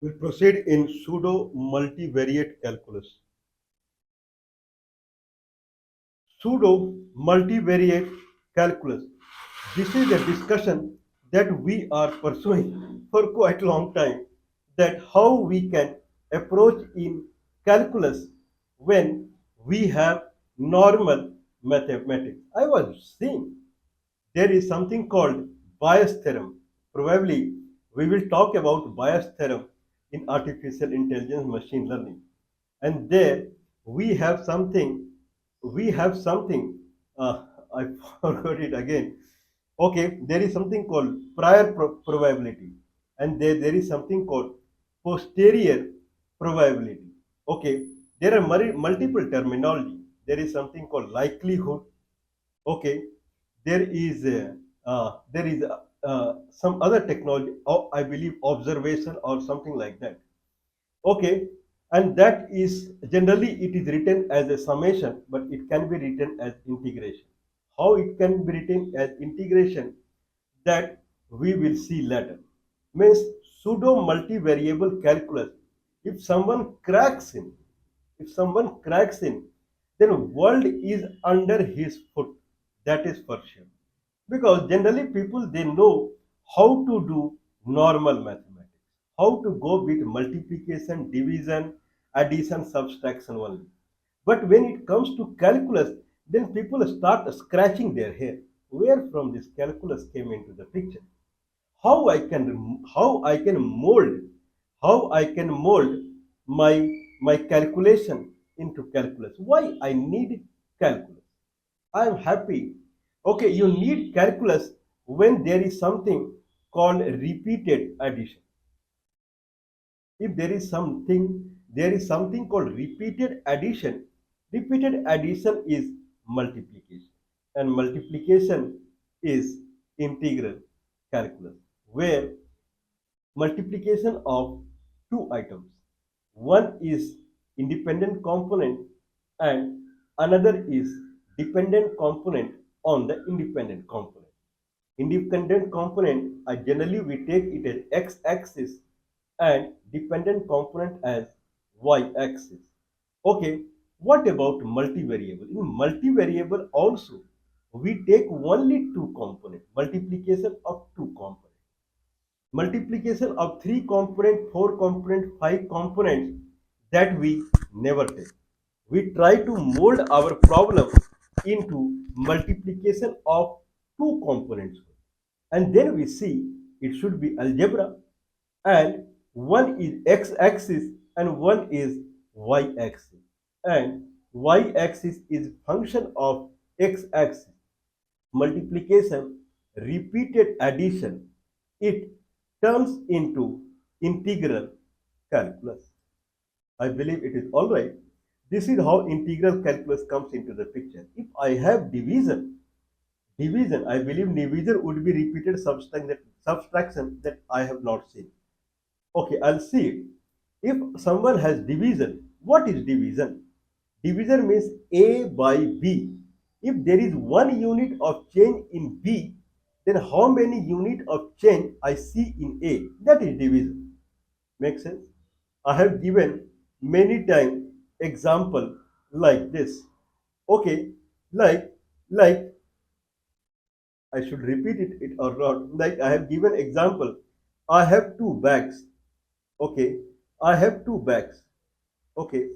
We'll proceed in pseudo multivariate calculus. Pseudo multivariate calculus. This is a discussion that we are pursuing for quite a long time, that how we can approach in calculus when we have normal mathematics. I was saying there is something called bias theorem. Probably we will talk about bias theorem in artificial intelligence machine learning. And there we have something, we have something, I forgot it again. Okay, there is something called prior probability, and there is something called posterior probability. Okay, there are multiple terminology. There is something called likelihood. Okay, there is some other technology, I believe observation or something like that. Okay, and that is generally it is written as a summation, but it can be written as integration. How it can be written as integration, that we will see later. Means pseudo multivariable calculus. If someone cracks in, if someone cracks in, then world is under his foot. That is for sure. Because generally people they know how to do normal mathematics, how to go with multiplication, division, addition, subtraction only. But when it comes to calculus, then people start scratching their head. Where from this calculus came into the picture? How I can mold, how I can mold my calculation into calculus. Why I need calculus? I am happy. Okay, you need calculus when there is something called repeated addition. If there is something called repeated addition. Repeated addition is multiplication, and multiplication is integral calculus, where multiplication of two items. One is independent component and another is dependent component on the independent component. Independent component, generally we take it as x-axis and dependent component as y-axis. Okay, what about multivariable? In multivariable also, we take only two components, multiplication of two components. Multiplication of three component, four component, five components, that we never take. We try to mold our problem into multiplication of two components. And then we see it should be algebra, and one is x-axis and one is y-axis. And y-axis is function of x-axis. Multiplication, repeated addition, it turns into integral calculus. I believe it is all right. This is how integral calculus comes into the picture. If I have division, I believe division would be repeated subtraction that I have not seen. Okay, I'll see it. If someone has division, what is division? Division means A by B. If there is one unit of change in B, then how many unit of change I see in A? That is division. Make sense? I have given many times example like this. Okay, like like I should repeat it or not. Like I have given example. I have two bags. Okay, I have two bags. Okay,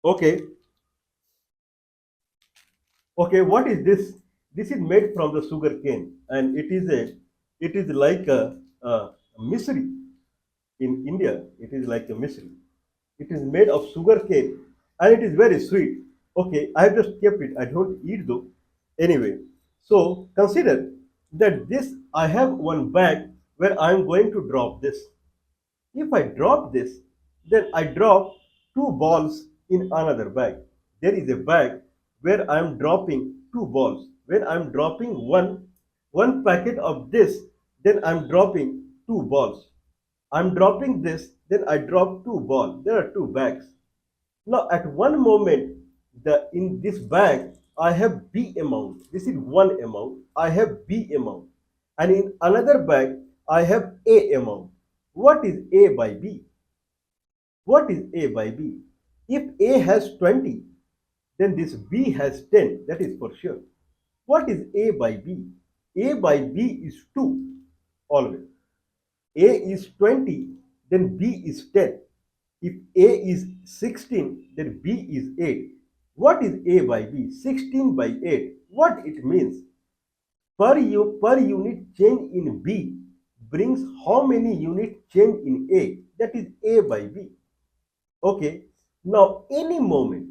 okay, okay. What is this? This is made from the sugar cane, and it is like a misri in India. It is like a misri. It is made of sugar cane, and it is very sweet. Okay, I have just kept it. I don't eat though. Anyway, so consider that this I have one bag where I am going to drop this. If I drop this, then I drop two balls in another bag. There is a bag where I am dropping two balls. When I am dropping one packet of this, then I am dropping two balls. I'm dropping this, then I drop two balls. There are two bags. Now at one moment, in this bag, I have B amount. This is one amount. I have B amount. And in another bag, I have A amount. What is A by B? What is A by B? If A has 20, then this B has 10. That is for sure. What is A by B? A by B is 2 always. A is 20, then B is 10. If A is 16, then B is 8. What is A by B? 16 by 8. What it means? Per unit change in B brings how many unit change in A? That is A by B. Okay. Now, any moment,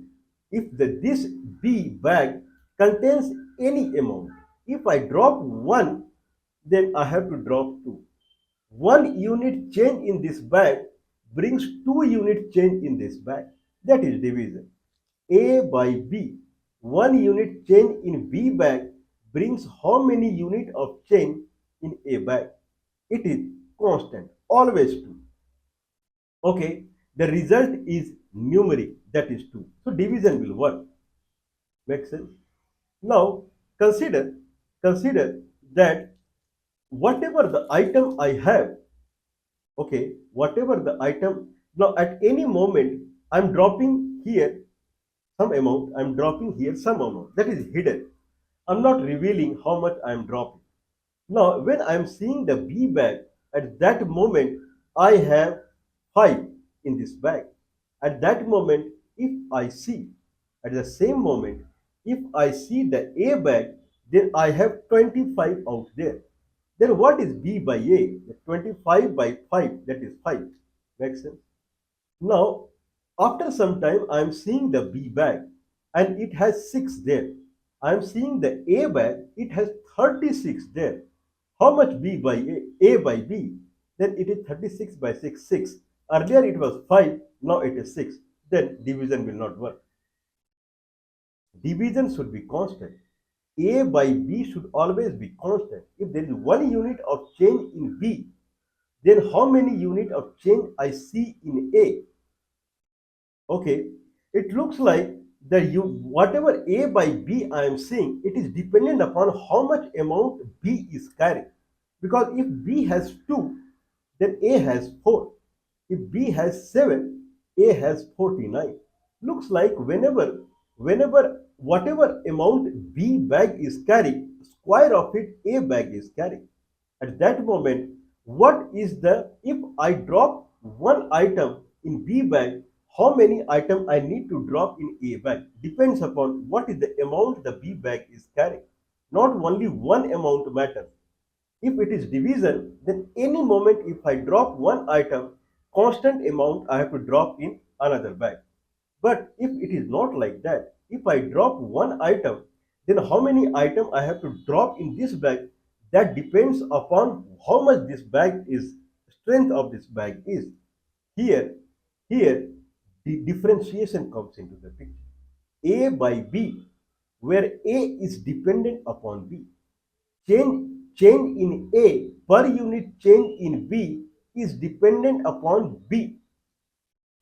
if this B bag contains any amount, if I drop 1, then I have to drop 2. 1 unit change in this bag brings 2 unit change in this bag. That is division. A by B. 1 unit change in B bag brings how many unit of change in A bag? It is constant, always 2. Okay, the result is numeric, that is 2. So division will work. Make sense? Now consider that whatever the item I have, okay, whatever the item, now at any moment I'm dropping here some amount, I'm dropping here some amount. That is hidden. I'm not revealing how much I'm dropping. Now, when I'm seeing the B bag, at that moment, I have 5 in this bag. At that moment, if I see, at the same moment, if I see the A bag, then I have 25 out there. Then what is B by A? 25 by 5, that is 5. Makes sense? Now, after some time, I am seeing the B bag and it has 6 there. I am seeing the A bag, it has 36 there. How much B by A by B? Then it is 36 by 6, 6. Earlier it was 5, now it is 6. Then division will not work. Division should be constant. A by B should always be constant. If there is 1 unit of change in B, then how many unit of change I see in A? Okay, it looks like that whatever A by B I am seeing, it is dependent upon how much amount B is carrying. Because if B has 2, then A has 4. If B has 7, A has 49. Looks like whenever whatever amount B bag is carrying, square of it A bag is carrying. At that moment, what is the, if I drop one item in B bag, how many item I need to drop in A bag? Depends upon what is the amount the B bag is carrying. Not only one amount matters. If it is division, then any moment if I drop one item, constant amount I have to drop in another bag. But if it is not like that, if I drop one item, then how many item I have to drop in this bag? That depends upon how much this bag is, strength of this bag is. Here, here, the differentiation comes into the picture. A by B, where A is dependent upon B. Change in A per unit change in B is dependent upon B.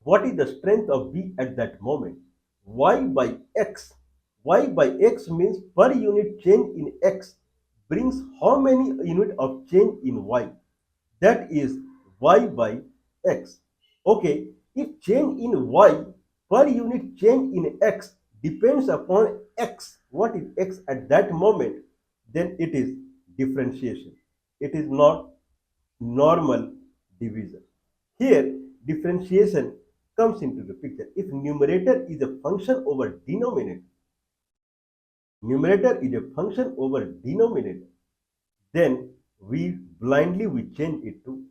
What is the strength of B at that moment? Y by X. Y by X means per unit change in X brings how many unit of change in Y? That is Y by X. Okay, if change in Y per unit change in X depends upon X, what is X at that moment? Then it is differentiation. It is not normal division. Here, differentiation comes into the picture. If numerator is a function over denominator, then we blindly we change it to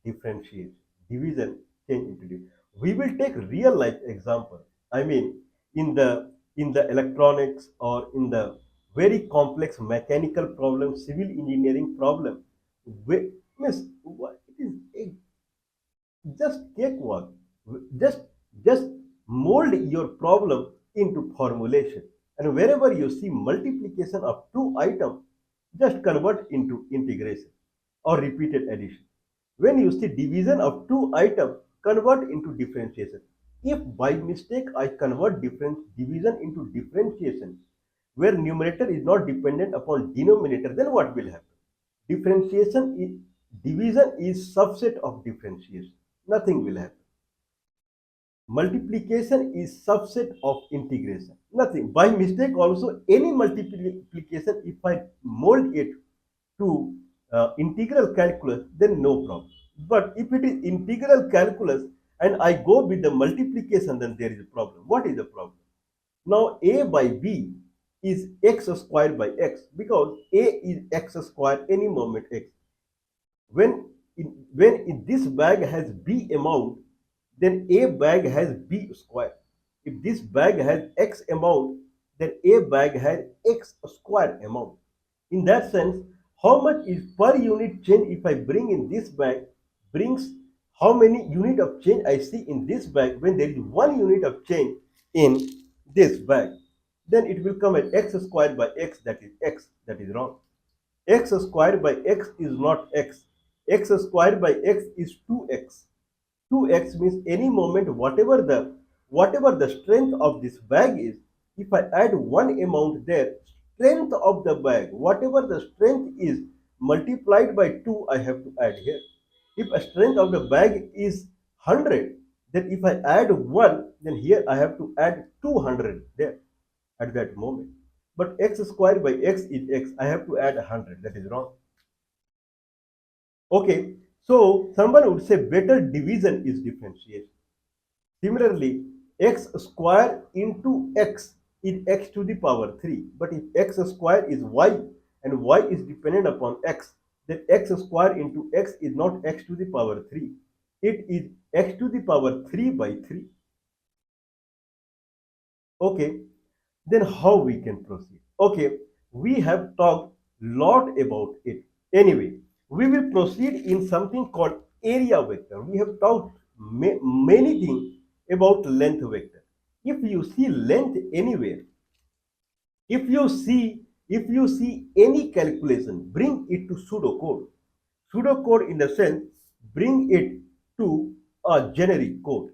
differentiate. Division change into division. We will take real life example. I mean, in the electronics or in the very complex mechanical problem, civil engineering problem, miss, it is just cakewalk. Just just mold your problem into formulation. And wherever you see multiplication of two items, just convert into integration or repeated addition. When you see division of two items, convert into differentiation. If by mistake I convert division into differentiation, where numerator is not dependent upon denominator, then what will happen? Differentiation is division is subset of differentiation. Nothing will happen. Multiplication is subset of integration. Nothing. By mistake also, any multiplication, if I mold it to integral calculus, then no problem. But if it is integral calculus and I go with the multiplication, then there is a problem. What is the problem? Now a by b is x squared by x, because a is x squared any moment x. When this bag has b amount, then a bag has b square. If this bag has x amount, then a bag has x square amount. In that sense, how much is per unit change if I bring in this bag brings how many unit of change I see in this bag when there is 1 unit of change in this bag. Then it will come at x squared by x, that is x, that is wrong. X squared by x is not x. X squared by x is 2x. 2x means any moment whatever the strength of this bag is, if I add one amount there, strength of the bag, whatever the strength is multiplied by 2, I have to add here. If a strength of the bag is 100, then if I add 1, then here I have to add 200 there at that moment. But x squared by x is x. I have to add 100. That is wrong. Okay. So someone would say better division is differentiation. Similarly, x square into x is x to the power 3. But if x square is y and y is dependent upon x, then x square into x is not x to the power 3. It is x to the power 3 by 3. Okay. Then how we can proceed? Okay, we have talked lot about it. Anyway, we will proceed in something called area vector. We have talked many things about length vector. If you see length anywhere, if you see any calculation, bring it to pseudocode. Pseudocode in the sense, bring it to a generic code.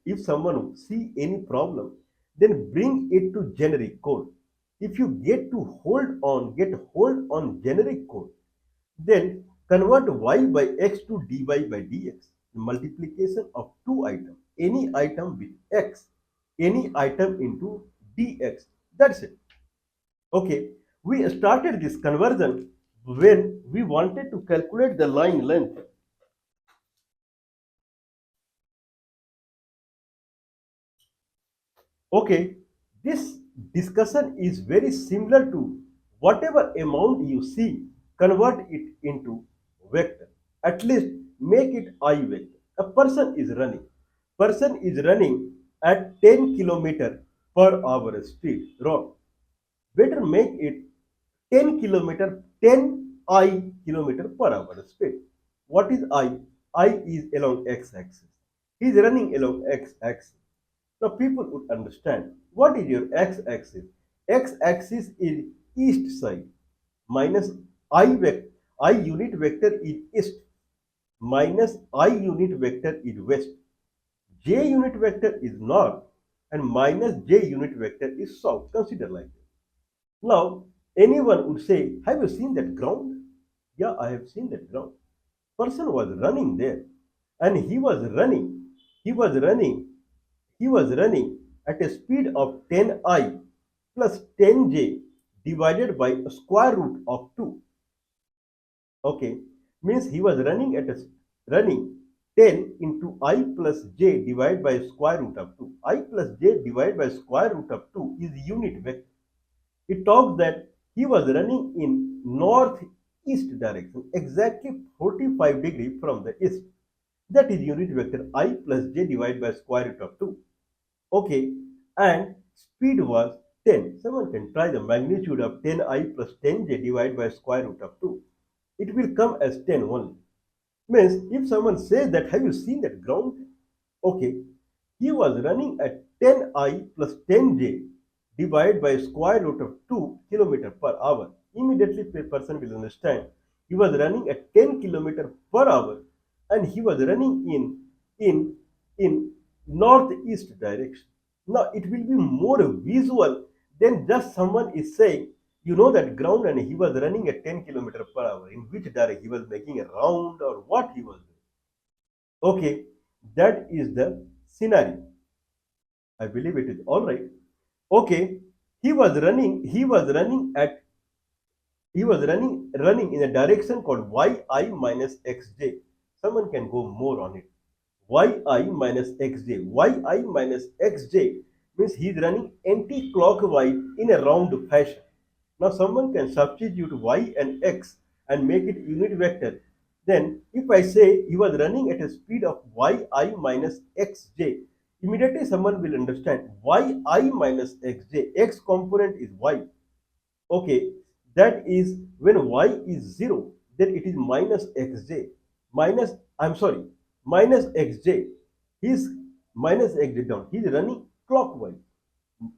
If someone see any problem, then bring it to generic code. If you get hold on generic code, then convert y by x to dy by dx. Multiplication of two items, any item with x, any item into dx. That's it. Okay, we started this conversion when we wanted to calculate the line length. Okay, this discussion is very similar to whatever amount you see, convert it into vector. At least make it I vector. A person is running. Person is running at 10 kilometer per hour speed. Wrong. Better make it 10 kilometer, 10 I kilometer per hour speed. What is I? I is along x-axis. He is running along x-axis. Now people would understand what is your x-axis. X-axis is east side minus I vector. I unit vector is east minus I unit vector is west. J unit vector is north and minus J unit vector is south. Consider like this. Now anyone would say, have you seen that ground? Yeah, I have seen that ground. Person was running there and he was running he was running at a speed of 10I plus 10j divided by a square root of 2. Okay, means he was running 10 into I plus j divided by square root of 2. I plus j divided by square root of 2 is unit vector. It talks that he was running in northeast direction, exactly 45 degree from the east. That is unit vector I plus j divided by square root of 2. Okay, and speed was 10. Someone can try the magnitude of 10I plus 10j divided by square root of 2. It will come as 10 only. Means if someone says that, have you seen that ground? Okay, he was running at 10I plus 10j divided by square root of 2 kilometer per hour. Immediately the person will understand He was running at 10 kilometers per hour and he was running in in northeast direction. Now it will be more visual than just someone is saying, you know that ground and he was running at 10 kilometers per hour. In which direction he was making a round or what he was doing. Okay, that is the scenario. I believe it is all right. Okay, he was running in a direction called yi minus xj. Someone can go more on it. Yi minus xj. Yi minus xj means he is running anti-clockwise in a round fashion. Now someone can substitute y and x and make it unit vector. Then if I say he was running at a speed of yi minus xj, immediately someone will understand yi minus xj. X component is y. Okay, that is when y is 0, then it is minus xj. I'm sorry, minus xj. He's minus xj down. He's running clockwise.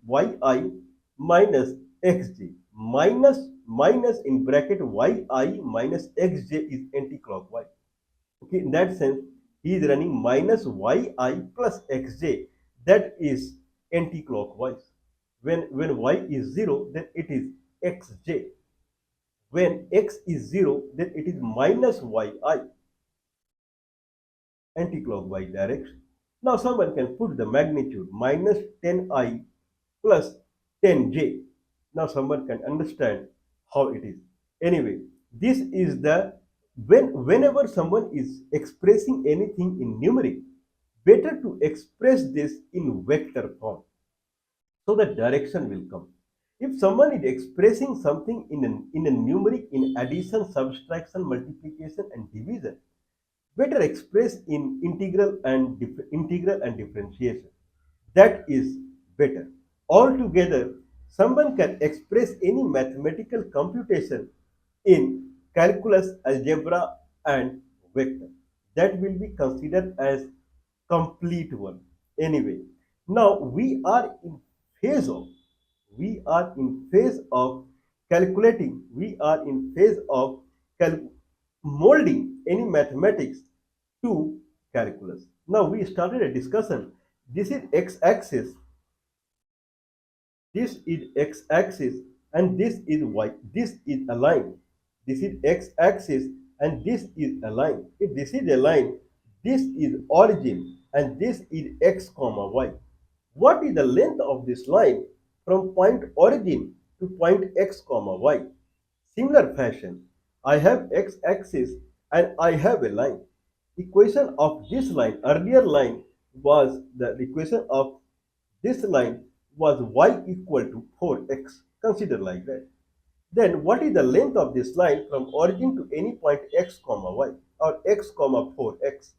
Yi minus xj. Minus in bracket yi minus xj is anti-clockwise. Okay, in that sense, he is running minus yi plus xj. That is anti-clockwise. When y is 0, then it is xj. When x is 0, then it is minus yi, anti-clockwise direction. Now someone can put the magnitude minus 10i plus 10j. Now someone can understand how it is. Anyway, this is the whenever someone is expressing anything in numeric, better to express this in vector form so that direction will come. If someone is expressing something in a numeric in addition, subtraction, multiplication, and division, better express in integral and differentiation. That is better. Altogether, someone can express any mathematical computation in calculus, algebra, and vector. That will be considered as complete one. Anyway, now phase of we are in phase of calculating. We are in phase of molding any mathematics to calculus. Now we started a discussion. This is x-axis, this is x-axis, and this is y. This is a line. This is x-axis, and this is a line. If this is a line, this is origin, and this is x comma y. What is the length of this line from point origin to point x comma y? Similar fashion, I have x-axis and I have a line. Equation of this line, earlier line was the equation of this line was y equal to 4x. Consider like that. Then what is the length of this line from origin to any point x comma y or x comma 4x?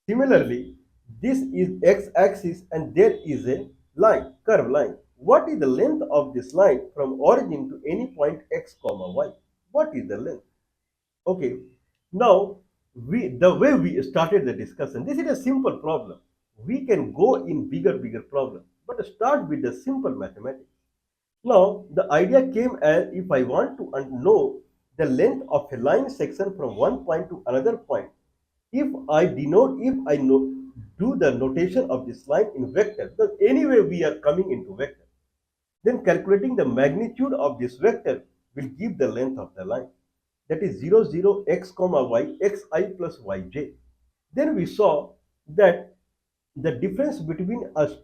Similarly, this is x-axis and there is a line, curve line. What is the length of this line from origin to any point x comma y? What is the length? Okay, now the way we started the discussion, this is a simple problem. We can go in bigger problem, but start with the simple mathematics. Now the idea came as if I want to know the length of a line section from one point to another point, if I do the notation of this line in vector, because anyway we are coming into vector, then calculating the magnitude of this vector will give the length of the line. That is 0, 0, x comma y, xi plus yj. Then we saw that the difference between a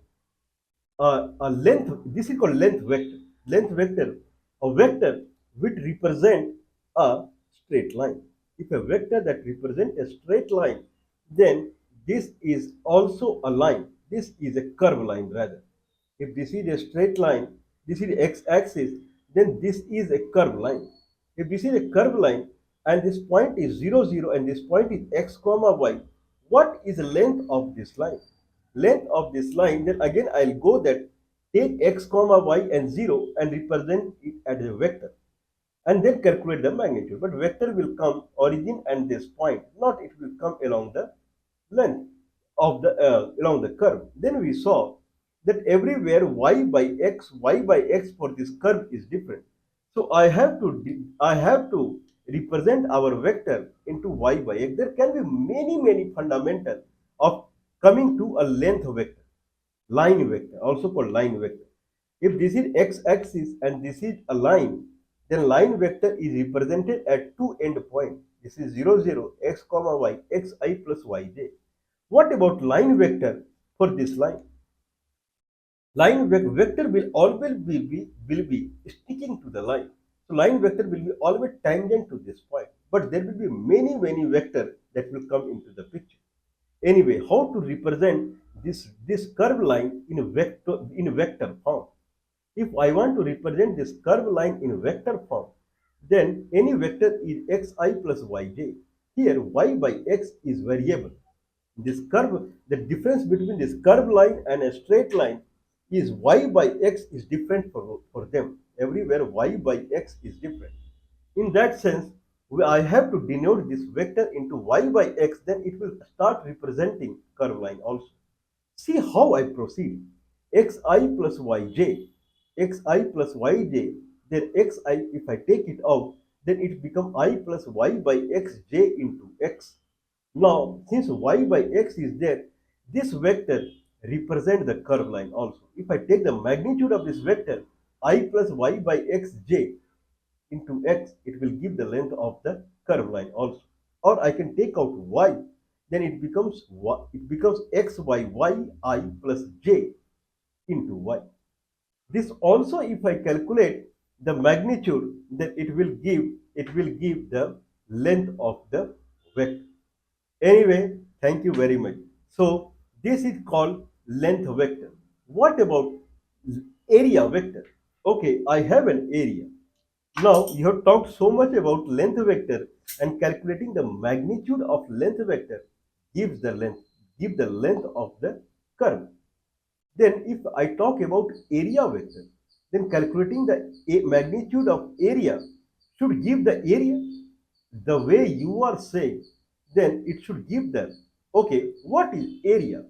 length, this is called length vector. Length vector, a vector which represent a straight line. If a vector that represents a straight line, then this is also a line. This is a curve line rather. If this is a straight line, this is x-axis, then this is a curve line. If this is a curve line and this point is 0, 0 and this point is x comma y, what is the length of this line? Length of this line, then again I'll go that take x comma y and 0 and represent it as a vector and then calculate the magnitude. But vector will come origin and this point, not it will come along the length of the along the curve. Then we saw that everywhere y by x for this curve is different. So I have to represent our vector into y by x, there can be many fundamental of coming to a length vector, line vector, also called line vector. If this is x-axis and this is a line, then line vector is represented at two end points. This is 0, x comma y, xi plus yj. What about line vector for this line? Vector will always be sticking to the line. So line vector will be always tangent to this point. But there will be many vector that will come into the picture. Anyway, how to represent this curved line in vector form? If I want to represent this curved line in vector form, then any vector is xi plus yj. Here y by x is variable. This curve, the difference between this curved line and a straight line is y by x is different for them. Everywhere y by x is different. In that sense, I have to denote this vector into y by x, then it will start representing curved line also. See how I proceed. Xi plus yj, xi plus yj, then xi, if I take it out, then it becomes I plus y by xj into x. Now, since y by x is there, this vector represents the curved line also. If I take the magnitude of this vector, I plus y by xj into x, it will give the length of the curved line also. Or I can take out y, then it becomes xy I plus j into y. This also, if I calculate the magnitude, then it will give the length of the vector. Anyway, thank you very much. So this is called length vector. What about area vector? Okay, I have an area. Now you have talked so much about length vector, and calculating the magnitude of length vector give the length of the curve. Then if I talk about area vector, then calculating the magnitude of area should give the area. The way you are saying, then it should give them. Okay, what is area?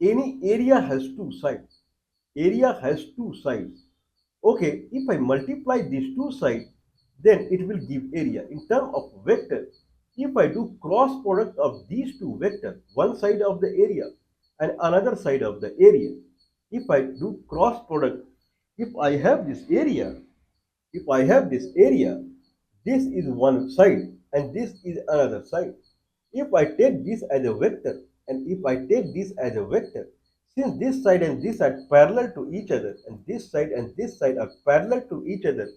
Any area has two sides. Area has two sides. Okay, if I multiply these two sides, then it will give area. In terms of vector, if I do cross product of these two vectors, one side of the area and another side of the area, if I do cross product, if I have this area, if I have this area, this is one side and this is another side. If I take this as a vector and if I take this as a vector, since this side and this are parallel to each other and this side and this side are parallel to each other,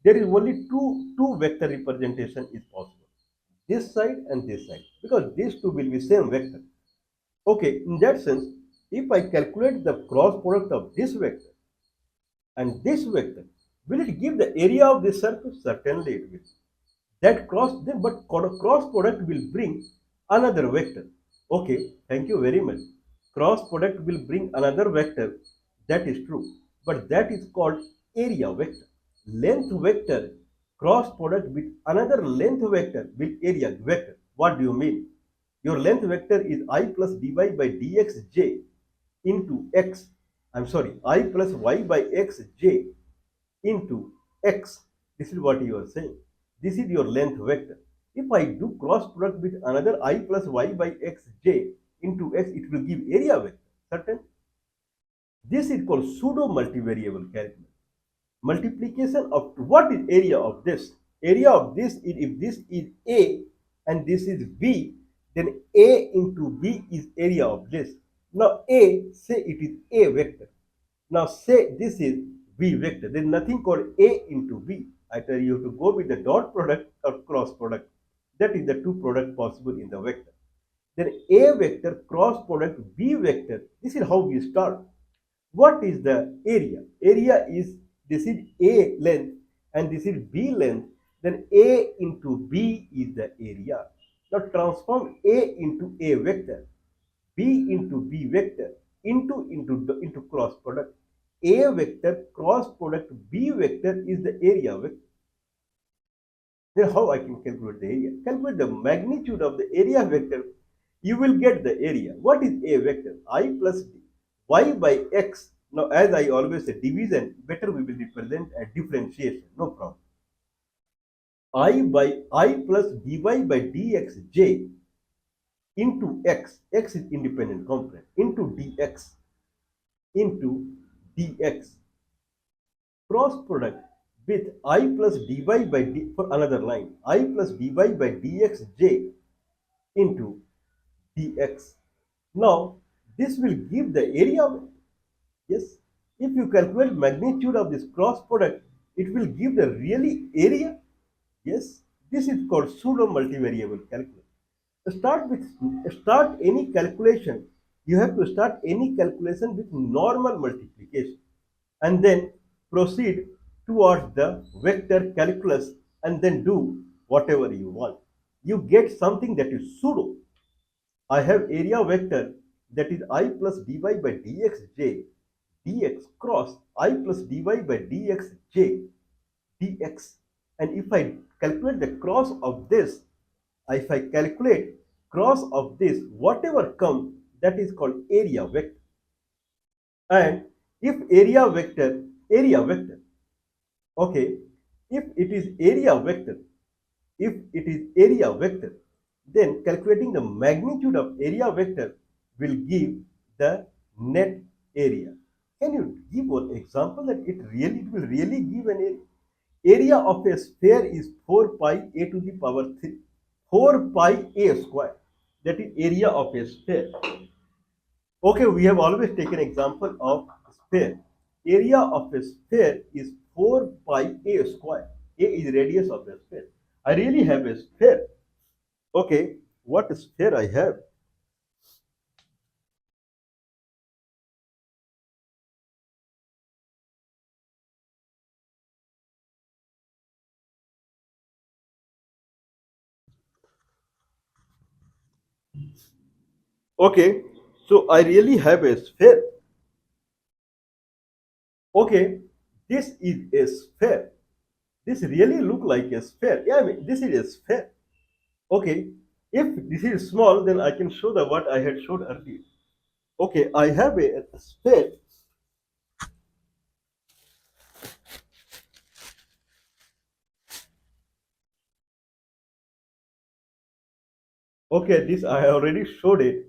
there is only two vector representation is possible. This side and this side, because these two will be same vector. Okay, in that sense, if I calculate the cross product of this vector and this vector, will it give the area of this surface? Certainly it will. That cross product will bring another vector. Okay, thank you very much. Cross product will bring another vector. That is true. But that is called area vector. Length vector, cross product with another length vector with area vector. What do you mean? Your length vector is I plus dy by dxj into x. I'm sorry, I plus y by xj into x. This is what you are saying. This is your length vector. If I do cross product with another I plus y by xj into x, it will give area vector. Certain? This is called pseudo multivariable calculus. Multiplication of what is area of this? Area of this is, if this is A and this is B, then A into B is area of this. Now A, say it is A vector. Now say this is B vector. There is nothing called A into B. I tell you to go with the dot product or cross product. That is the two product possible in the vector. Then A vector cross product B vector. This is how we start. What is the area? Area is, this is A length and this is B length. Then A into B is the area. Now transform A into A vector, B into B vector, into cross product. A vector cross product B vector is the area vector. Then how I can calculate the area? Calculate the magnitude of the area vector. You will get the area. What is A vector? I plus D. Y by X. Now as I always say, division, better we will represent a differentiation. No problem. I by I plus dy by dxj into x is independent component, into dx cross product with I plus dy by d for another line, I plus dy by dxj into dx. Now this will give the area of, yes, if you calculate magnitude of this cross product, it will give the really area. Yes, this is called pseudo multivariable calculus. Start any calculation. You have to start any calculation with normal multiplication, and then proceed towards the vector calculus, and then do whatever you want. You get something that is pseudo. I have area vector that is I plus dy by dxj dx cross I plus dy by dxj dx. And if I calculate the cross of this, if I calculate cross of this, whatever comes, that is called area vector. And if area vector, okay, if it is area vector, if it is area vector, then calculating the magnitude of area vector will give the net area. Can you give one example that it will really give an area? Area of a sphere is 4 pi a to the power 3. 4 pi a square. That is area of a sphere. Okay, we have always taken example of sphere. Area of a sphere is 4 pi a square. A is radius of the sphere. I really have a sphere. Okay, what sphere I have? Okay, so I really have a sphere. Okay, this is a sphere. This really look like a sphere. Yeah, I mean, this is a sphere. Okay, if this is small, then I can show the what I had showed earlier. Okay, I have a sphere. Okay, this I already showed it.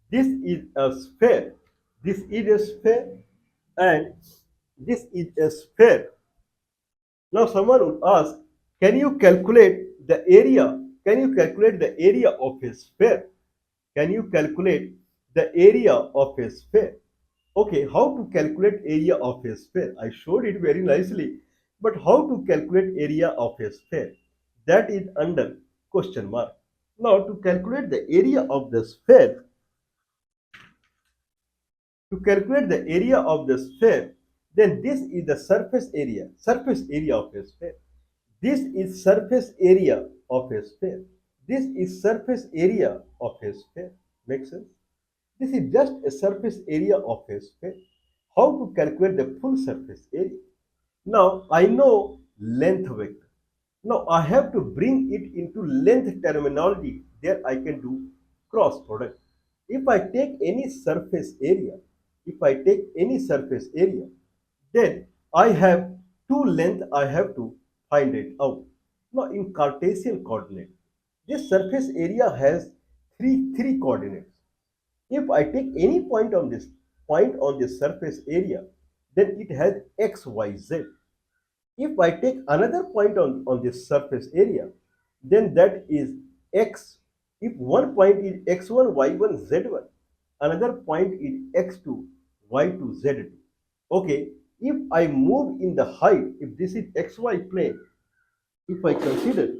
This is a sphere. This is a sphere, and this is a sphere. Now, someone would ask, can you calculate the area? Can you calculate the area of a sphere? Can you calculate the area of a sphere? Okay, how to calculate area of a sphere? I showed it very nicely, but how to calculate area of a sphere? That is under question mark. Now, to calculate the area of the sphere, then this is the surface area of a sphere. This is surface area of a sphere. This is surface area of a sphere. Make sense? This is just a surface area of a sphere. How to calculate the full surface area? Now I know length vector. Now I have to bring it into length terminology. There I can do cross product. If I take any surface area, then I have two length I have to find it out. Now in Cartesian coordinate, this surface area has three coordinates. If I take any point on this surface area, then it has x, y, z. If I take another point on this surface area, then that is x. If one point is x1, y1, z1, another point is x2, y2, z2. Okay, if I move in the height, if this is xy plane, if I consider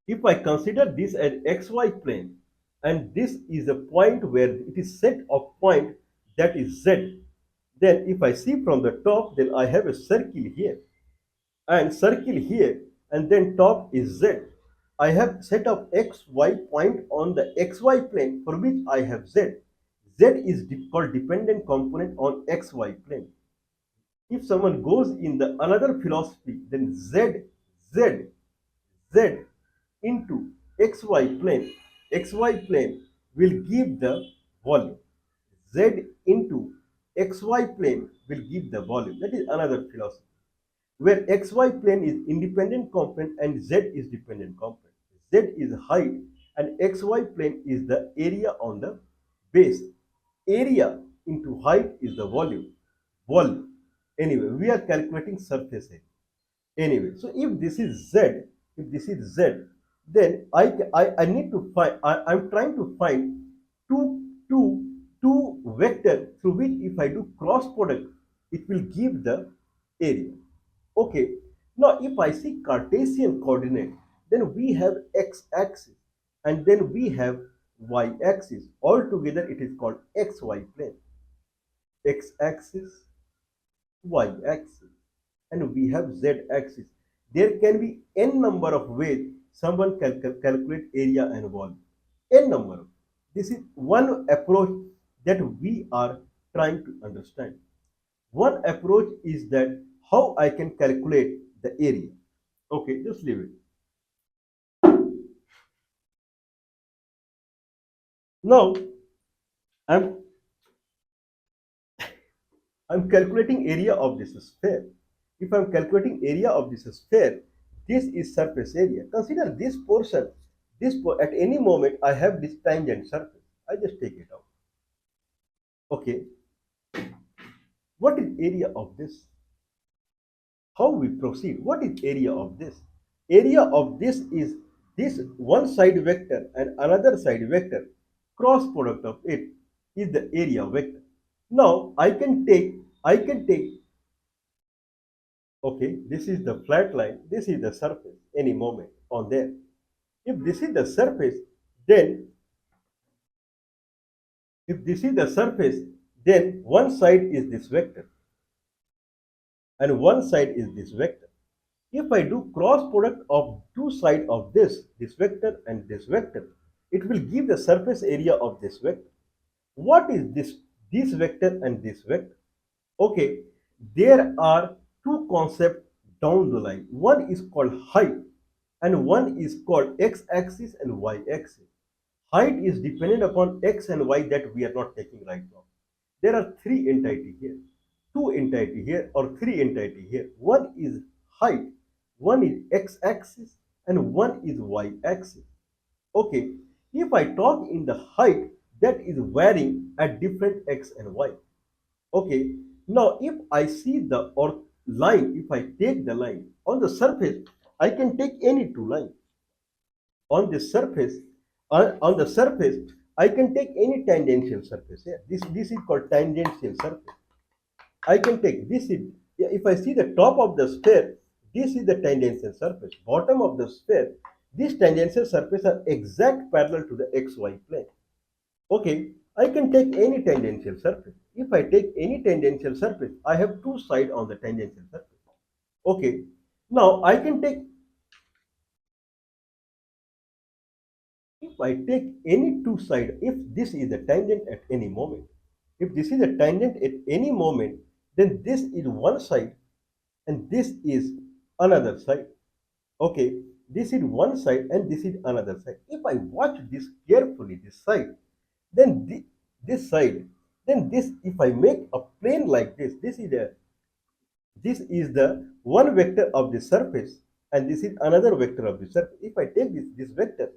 if I consider this as xy plane, and this is a point where it is set of point that is z, then if I see from the top, then I have a circle here and circle here, and then top is z. I have set of xy point on the xy plane for which I have z. Z is called dependent component on xy plane. If someone goes in the another philosophy, then z z into xy plane will give the volume. Z into xy plane will give the volume. That is another philosophy. where xy plane is independent component and z is dependent component. Z is height and xy plane is the area on the base. Area into height is the volume. Volume. Anyway, we are calculating surface area. Anyway, so if this is z, if this is z, then I need to find, I'm trying to find two, two, two vector through which if I do cross product, it will give the area. Okay, now if I see Cartesian coordinate, then we have x-axis and then we have y-axis. Altogether it is called xy plane. X-axis, y-axis, and we have z-axis. There can be n number of ways someone can calculate area and volume. N number of. This is one approach that we are trying to understand. One approach is that how I can calculate the area. Okay, just leave it. Now I'm I'm calculating area of this sphere. If I'm calculating area of this sphere, this is surface area. Consider this portion. At any moment I have this tangent surface. I just take it out. Okay. What is area of this? How we proceed? What is area of this? Area of this is this one side vector and another side vector. Cross product of it is the area vector. Now I can take okay, this is the flat line, this is the surface, any moment on there. If this is the surface, then if this is the surface, then one side is this vector and one side is this vector. If I do cross product of two sides of this vector and this vector, it will give the surface area of this vector. What is this vector and this vector? Okay, there are two concepts down the line. One is called height and one is called x-axis and y-axis. Height is dependent upon x and y that we are not taking right now. There are three entities here, two entities here or three entities here. One is height, one is x-axis and one is y-axis. Okay, if I talk in the height, that is varying at different x and y. Okay, now if I see the or line, if I take the line on the surface, I can take any two lines. On the surface, on the surface, I can take any tangential surface here. This is called tangential surface. I can take this is, yeah, if I see the top of the sphere, this is the tangential surface. Bottom of the sphere, these tangential surface are exact parallel to the xy plane. Okay, I can take any tangential surface. If I take any tangential surface, I have two sides on the tangential surface. Okay, now I can take, if I take any two sides, if this is the tangent at any moment, if this is a tangent at any moment, then this is one side and this is another side. Okay, this is one side and this is another side. If I watch this carefully, this side, then this side, then this, if I make a plane like this is the one vector of the surface and this is another vector of the surface. If I take this vector,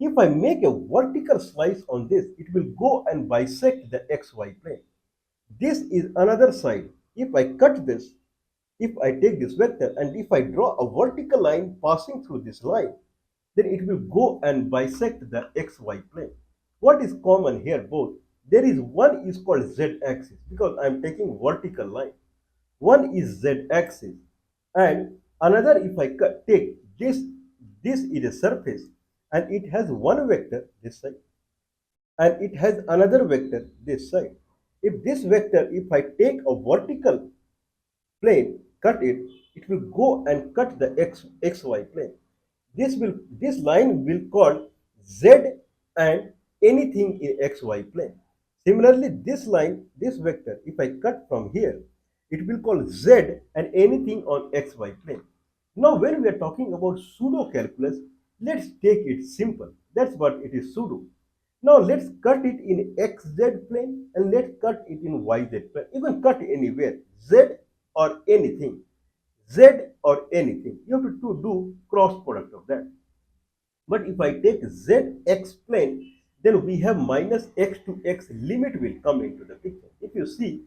if I make a vertical slice on this, it will go and bisect the xy plane. This is another side. If I cut this, if I take this vector and if I draw a vertical line passing through this line, then it will go and bisect the xy plane. What is common here both? There is one is called z-axis because I am taking vertical line. One is z-axis and another, if I take this is a surface and it has one vector this side and it has another vector this side. If this vector, if I take a vertical plane, cut it, it will go and cut the xy plane. This line will call z and anything in xy plane. Similarly, this line, this vector, if I cut from here, it will call z and anything on xy plane. Now, when we are talking about pseudo calculus, let's take it simple. That's what it is, pseudo. Now let's cut it in xz plane and let's cut it in yz plane. You can cut anywhere, z or anything. z or anything. You have to do cross product of that. But if I take zx plane, then we have minus x to x limit will come into the picture. If you see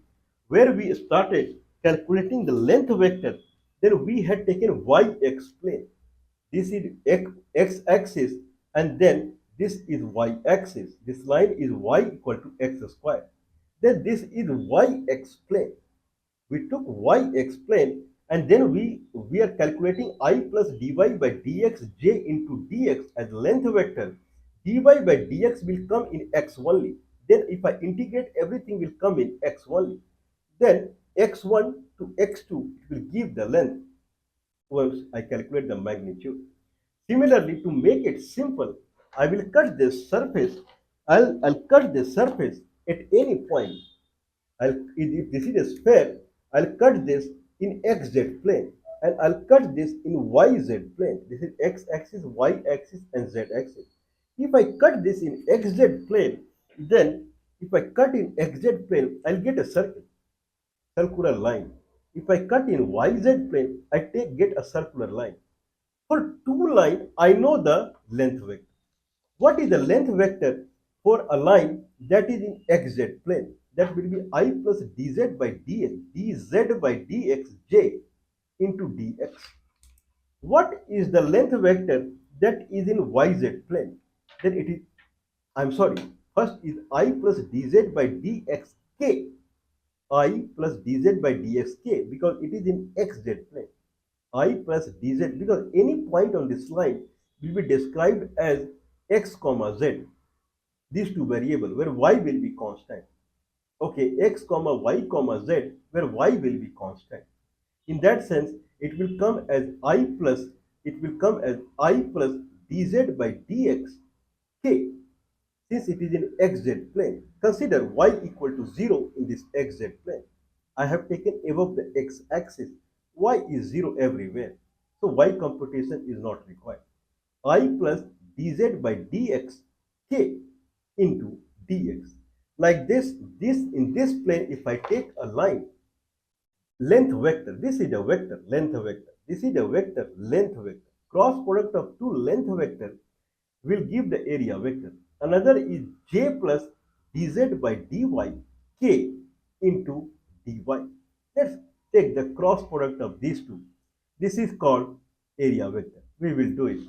where we started calculating the length vector, then we had taken yx plane. This is x axis, and then this is y axis. This line is y equal to x square. Then this is yx plane. We took yx plane, and then we are calculating I plus dy by dx j into dx as length vector. Dy by dx will come in x only. Then if I integrate, everything will come in x only. Then x1 to x2 it will give the length once I calculate the magnitude. Similarly, to make it simple, I will cut this surface. I'll cut this surface at any point. If this is a sphere, I'll cut this in xz plane, and I'll cut this in yz plane. This is x-axis, y-axis, and z-axis. If I cut this in xz plane, then if I cut in xz plane, I'll get a circular line. If I cut in yz plane, get a circular line. For two lines, I know the length vector. What is the length vector for a line that is in xz plane? That will be I plus dz by dx, dz by dxj into dx. What is the length vector that is in yz plane? Then it is, I'm sorry, first is I plus dz by dxk. I plus dz by dxk, because it is in xz plane. I plus dz, because any point on this line will be described as x comma z, these two variables, where y will be constant. Okay, x comma y comma z, where y will be constant. In that sense, it will come as I plus dz by dx k, since it is in xz plane. Consider y equal to 0 in this xz plane. I have taken above the x-axis. Y is 0 everywhere. So y computation is not required. I plus dz by dx k into dx. Like this in this plane, if I take a line, length vector, this is a vector, length vector. This is a vector, length vector. Cross product of two length vector will give the area vector. Another is j plus dz by dy k into dy. Let's take the cross product of these two. This is called area vector. We will do it.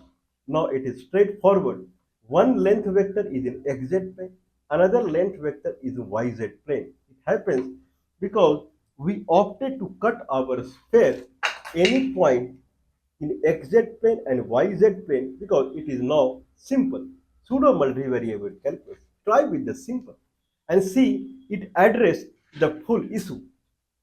Now it is straightforward. One length vector is in xz plane, another length vector is in yz plane. It happens because we opted to cut our sphere any point in xz plane and yz plane, because it is now simple. Pseudo multivariate calculus. Try with the simple and see it address the full issue.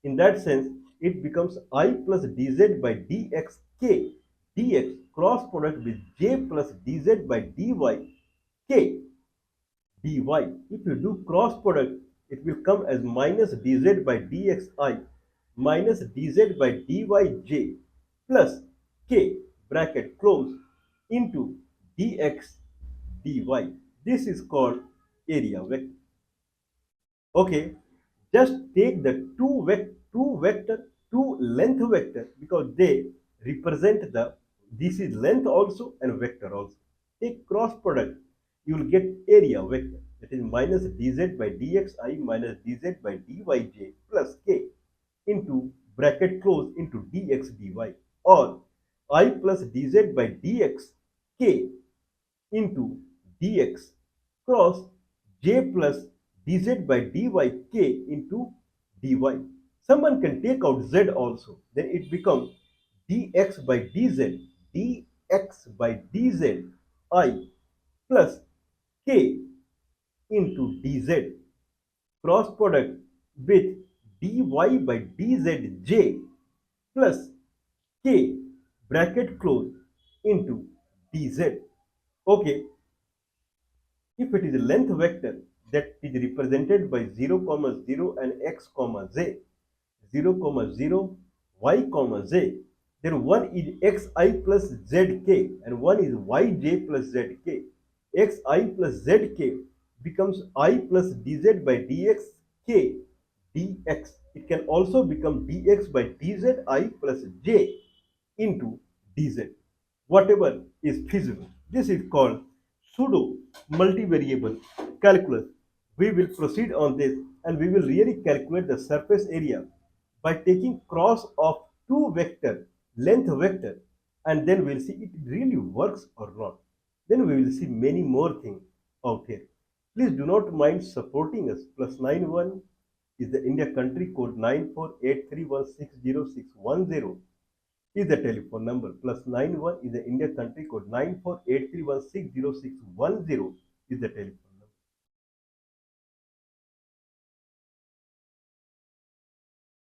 In that sense, it becomes I plus dz by dxk dx cross product with j plus dz by dy k dy. If you do cross product, it will come as minus dz by dxi minus dz by dyj plus k bracket close into dx dy. This is called area vector. Okay, just take the two length vector, because they represent the, this is length also and vector also. Take cross product, you will get area vector, that is minus dz by dxi minus dz by dyj plus k into bracket close into dx dy, or I plus dz by dx k into dx cross j plus dz by dy k into dy. Someone can take out z also. Then it becomes dx by dx by dz I plus k into dz cross product with dy by dz j plus k bracket close into dz. Okay, if it is a length vector that is represented by 0 comma 0 and x comma z, 0 comma 0, y comma z, then one is xi plus zk and one is yj plus zk. Xi plus zk becomes I plus dz by dx k dx It can also become dx by dzi plus j into dz, whatever is feasible. This is called pseudo multivariable calculus. We will proceed on this and we will really calculate the surface area by taking cross of two vector, length vector, and then we'll see it really works or not. Then we will see many more things out here. Please do not mind supporting us. +91 is the India country code. 9483160610 is the telephone number. +91 is the India country code. 9483160610 is the telephone.